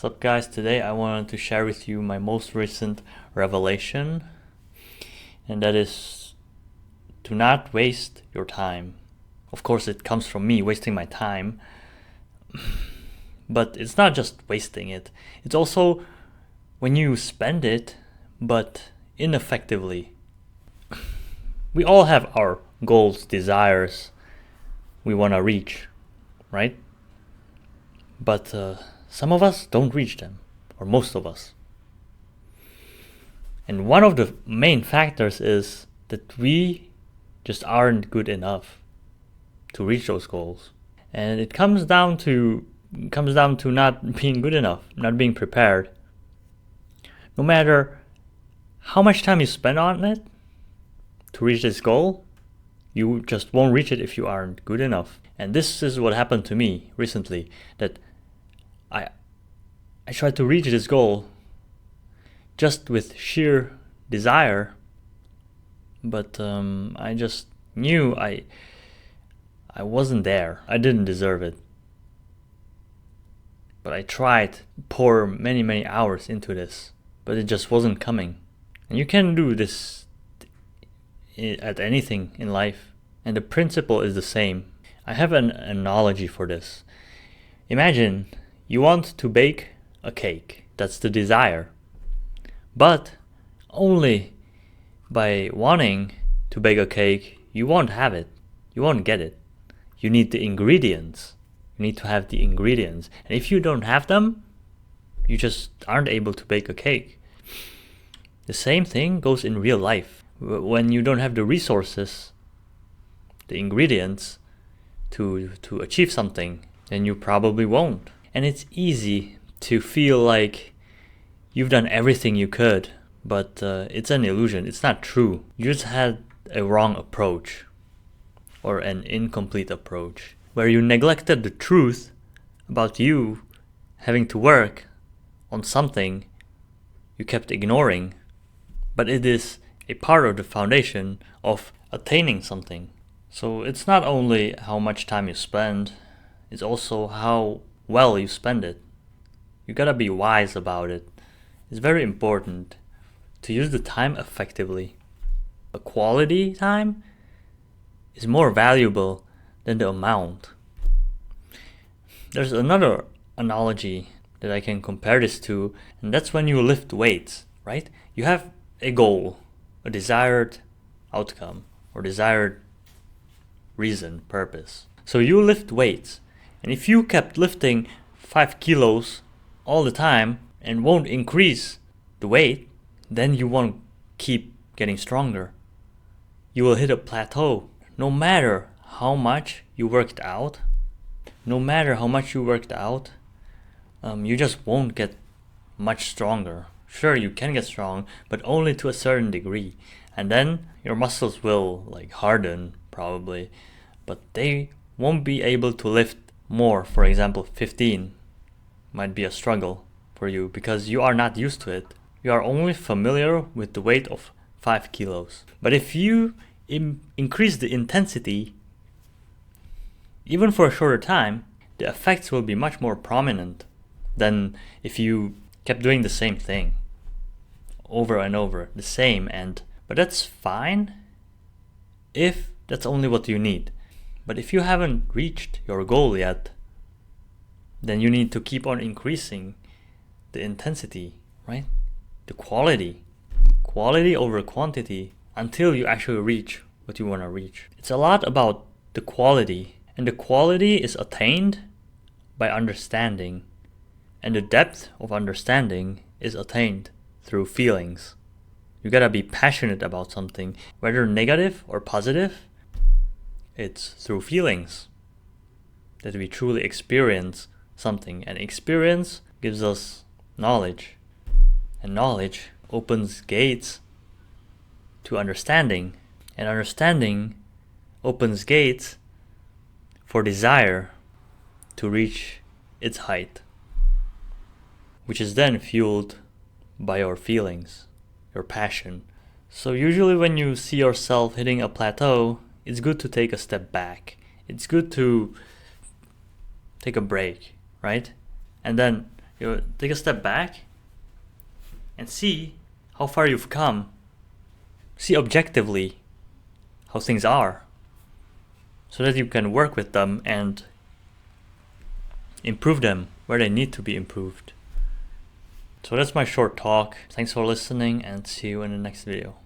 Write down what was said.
What's up, guys? Today I wanted to share with you my most recent revelation, and that is to not waste your time. Of course, it comes from me wasting my time, but it's not just wasting it. It's also when you spend it, but ineffectively. We all have our goals, desires we want to reach, right? But some of us don't reach them, or most of us. And one of the main factors is that we just aren't good enough to reach those goals. And it comes down to not being good enough, not being prepared. No matter how much time you spend on it to reach this goal, you just won't reach it if you aren't good enough. And this is what happened to me recently, that I tried to reach this goal just with sheer desire, but I just knew I wasn't there. I didn't deserve it. But I tried to pour many hours into this, but it just wasn't coming. And you can do this at anything in life, and the principle is the same. I have an analogy for this. Imagine you want to bake a cake. That's the desire. But only by wanting to bake a cake, you won't have it. You won't get it. You need the ingredients. You need to have the ingredients. And if you don't have them, you just aren't able to bake a cake. The same thing goes in real life. When you don't have the resources, the ingredients to achieve something, then you probably won't. And it's easy to feel like you've done everything you could, but it's an illusion. It's not true. You just had a wrong approach, or an incomplete approach, where you neglected the truth about you having to work on something you kept ignoring, but it is a part of the foundation of attaining something. So it's not only how much time you spend, it's also how well you spend it. You gotta be wise about it. It's very important to use the time effectively. A quality time is more valuable than the amount. There's another analogy that I can compare this to, and that's when you lift weights, right? You have a goal, a desired outcome, or desired reason, purpose. So you lift weights, and if you kept lifting 5 kilos all the time and won't increase the weight, then you won't keep getting stronger. You will hit a plateau. No matter how much you worked out, you just won't get much stronger. Sure, you can get strong, but only to a certain degree. And then your muscles will harden probably, but they won't be able to lift more. For example, 15 might be a struggle for you because you are not used to it. You are only familiar with the weight of 5 kilos. But if you increase the intensity, even for a shorter time, the effects will be much more prominent than if you kept doing the same thing over and over, but that's fine if that's only what you need. But if you haven't reached your goal yet, then you need to keep on increasing the intensity, right? The quality over quantity, until you actually reach what you want to reach. It's a lot about the quality, and the quality is attained by understanding, and the depth of understanding is attained through feelings. You gotta be passionate about something, whether negative or positive. It's through feelings that we truly experience something, and experience gives us knowledge, and knowledge opens gates to understanding, and understanding opens gates for desire to reach its height, which is then fueled by your feelings, your passion. So usually when you see yourself hitting a plateau, it's good to take a step back. It's good to take a break, right? And then take a step back and see how far you've come. See objectively how things are, so that you can work with them and improve them where they need to be improved. So that's my short talk. Thanks for listening, and see you in the next video.